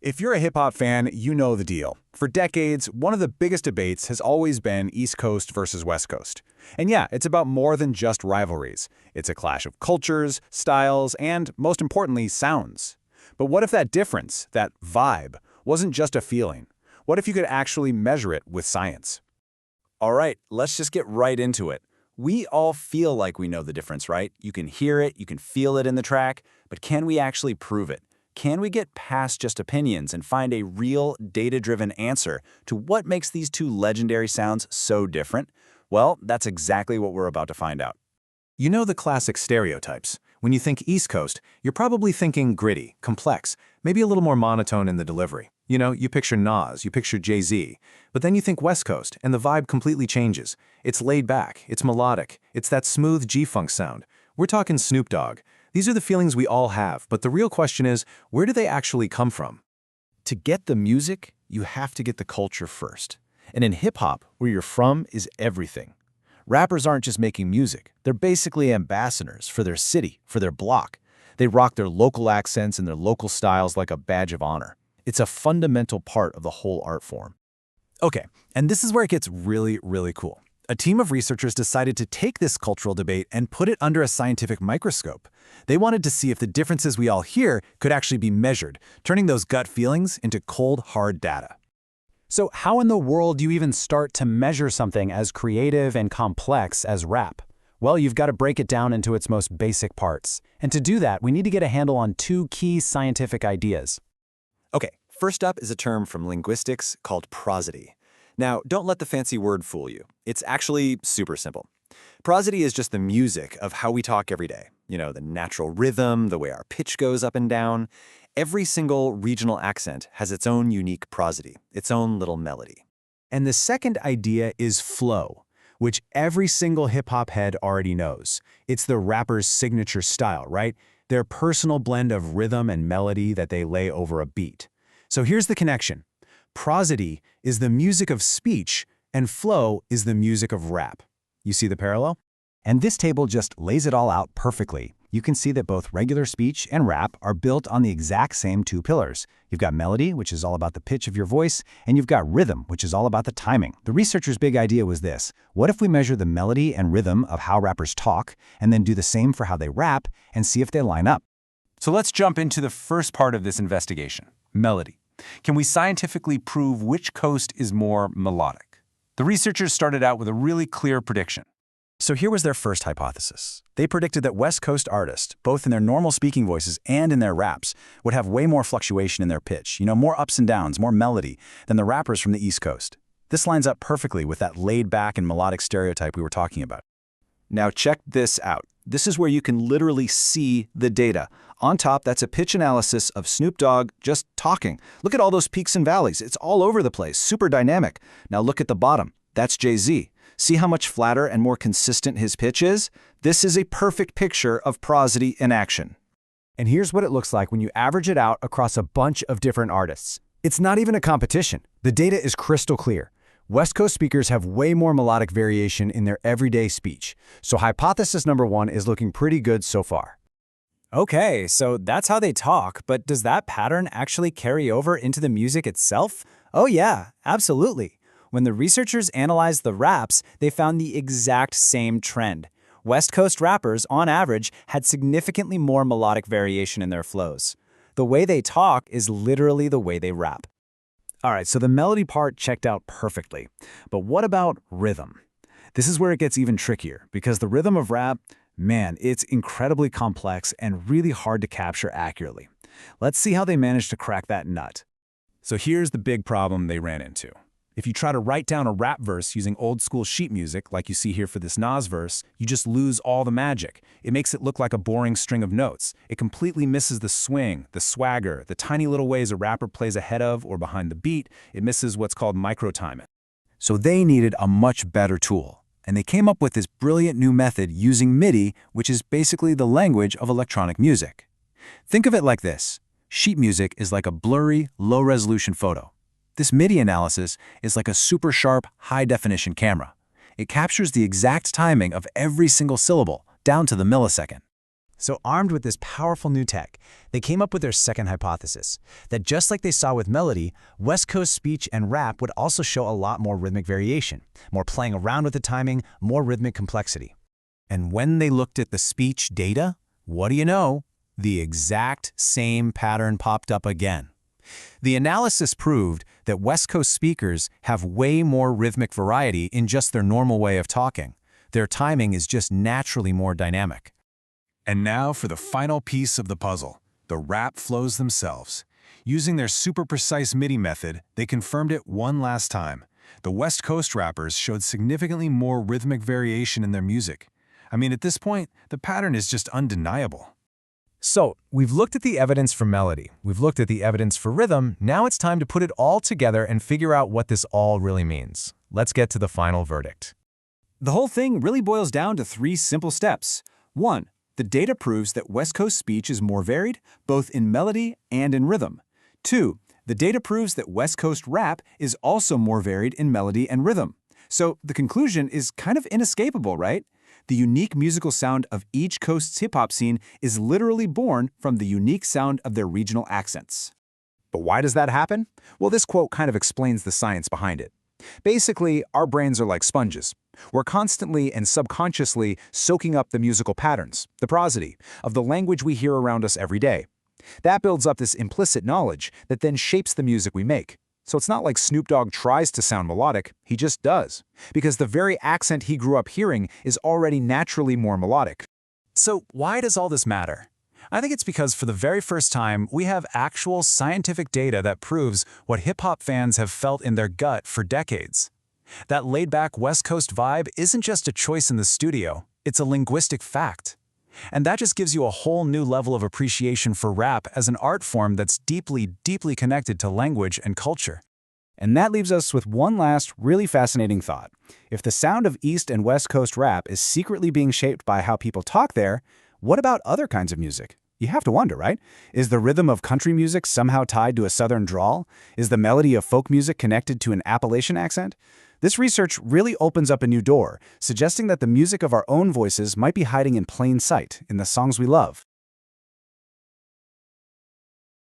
If you're a hip-hop fan, you know the deal. For decades, one of the biggest debates has always been East Coast versus West Coast. And yeah, it's about more than just rivalries. It's a clash of cultures, styles, and, most importantly, sounds. But what if that difference, that vibe, wasn't just a feeling? What if you could actually measure it with science? All right, let's just get right into it. We all feel like we know the difference, right? You can hear it, you can feel it in the track, but can we actually prove it? Can we get past just opinions and find a real, data-driven answer to what makes these two legendary sounds so different? Well, that's exactly what we're about to find out. You know the classic stereotypes. When you think East Coast, you're probably thinking gritty, complex, maybe a little more monotone in the delivery. You know, you picture Nas, you picture Jay-Z. But then you think West Coast, and the vibe completely changes. It's laid back, it's melodic, it's that smooth G-funk sound. We're talking Snoop Dogg. These are the feelings we all have, but the real question is, where do they actually come from? To get the music, you have to get the culture first. And in hip-hop, where you're from is everything. Rappers aren't just making music. They're basically ambassadors for their city, for their block. They rock their local accents and their local styles like a badge of honor. It's a fundamental part of the whole art form. Okay, and this is where it gets really, really cool. A team of researchers decided to take this cultural debate and put it under a scientific microscope. They wanted to see if the differences we all hear could actually be measured, turning those gut feelings into cold, hard data. So how in the world do you even start to measure something as creative and complex as rap? Well, you've got to break it down into its most basic parts. And to do that, we need to get a handle on two key scientific ideas. Okay, first up is a term from linguistics called prosody. Now, don't let the fancy word fool you. It's actually super simple. Prosody is just the music of how we talk every day. You know, the natural rhythm, the way our pitch goes up and down. Every single regional accent has its own unique prosody, its own little melody. And the second idea is flow, which every single hip-hop head already knows. It's the rapper's signature style, right? Their personal blend of rhythm and melody that they lay over a beat. So here's the connection. Prosody is the music of speech, and flow is the music of rap. You see the parallel? And this table just lays it all out perfectly. You can see that both regular speech and rap are built on the exact same two pillars. You've got melody, which is all about the pitch of your voice, and you've got rhythm, which is all about the timing. The researchers' big idea was this: what if we measure the melody and rhythm of how rappers talk, and then do the same for how they rap, and see if they line up? So let's jump into the first part of this investigation: melody. Can we scientifically prove which coast is more melodic? The researchers started out with a really clear prediction. So here was their first hypothesis. They predicted that West Coast artists, both in their normal speaking voices and in their raps, would have way more fluctuation in their pitch, more ups and downs, more melody, than the rappers from the East Coast. This lines up perfectly with that laid-back and melodic stereotype we were talking about. Now check this out. This is where you can literally see the data. On top, that's a pitch analysis of Snoop Dogg just talking. Look at all those peaks and valleys. It's all over the place, super dynamic. Now look at the bottom. That's Jay-Z. See how much flatter and more consistent his pitch is? This is a perfect picture of prosody in action. And here's what it looks like when you average it out across a bunch of different artists. It's not even a competition. The data is crystal clear. West Coast speakers have way more melodic variation in their everyday speech. So hypothesis number one is looking pretty good so far. Okay, so that's how they talk, but does that pattern actually carry over into the music itself? Oh yeah, absolutely. When the researchers analyzed the raps, they found the exact same trend. West Coast rappers, on average, had significantly more melodic variation in their flows. The way they talk is literally the way they rap. All right, so the melody part checked out perfectly. But what about rhythm? This is where it gets even trickier, because the rhythm of rap, man, it's incredibly complex and really hard to capture accurately. Let's see how they managed to crack that nut. So here's the big problem they ran into. If you try to write down a rap verse using old-school sheet music, like you see here for this Nas verse, you just lose all the magic. It makes it look like a boring string of notes. It completely misses the swing, the swagger, the tiny little ways a rapper plays ahead of or behind the beat. It misses what's called micro-timing. So they needed a much better tool, and they came up with this brilliant new method using MIDI, which is basically the language of electronic music. Think of it like this. Sheet music is like a blurry, low-resolution photo. This MIDI analysis is like a super sharp, high-definition camera. It captures the exact timing of every single syllable, down to the millisecond. So armed with this powerful new tech, they came up with their second hypothesis, that just like they saw with melody, West Coast speech and rap would also show a lot more rhythmic variation, more playing around with the timing, more rhythmic complexity. And when they looked at the speech data, what do you know? The exact same pattern popped up again. The analysis proved that West Coast speakers have way more rhythmic variety in just their normal way of talking. Their timing is just naturally more dynamic. And now for the final piece of the puzzle, the rap flows themselves. Using their super precise MIDI method, they confirmed it one last time. The West Coast rappers showed significantly more rhythmic variation in their music. I mean, at this point, the pattern is just undeniable. So, we've looked at the evidence for melody, we've looked at the evidence for rhythm, now it's time to put it all together and figure out what this all really means. Let's get to the final verdict. The whole thing really boils down to 3 simple steps. 1. The data proves that West Coast speech is more varied, both in melody and in rhythm. 2. The data proves that West Coast rap is also more varied in melody and rhythm. So the conclusion is kind of inescapable, right? The unique musical sound of each coast's hip-hop scene is literally born from the unique sound of their regional accents. But why does that happen? Well, this quote kind of explains the science behind it. Basically, our brains are like sponges. We're constantly and subconsciously soaking up the musical patterns, the prosody, of the language we hear around us every day. That builds up this implicit knowledge that then shapes the music we make. So it's not like Snoop Dogg tries to sound melodic, he just does. Because the very accent he grew up hearing is already naturally more melodic. So why does all this matter? I think it's because for the very first time, we have actual scientific data that proves what hip-hop fans have felt in their gut for decades. That laid-back West Coast vibe isn't just a choice in the studio, it's a linguistic fact. And that just gives you a whole new level of appreciation for rap as an art form that's deeply, deeply connected to language and culture. And that leaves us with one last really fascinating thought. If the sound of East and West Coast rap is secretly being shaped by how people talk there, what about other kinds of music? You have to wonder, right? Is the rhythm of country music somehow tied to a Southern drawl? Is the melody of folk music connected to an Appalachian accent? This research really opens up a new door, suggesting that the music of our own voices might be hiding in plain sight in the songs we love.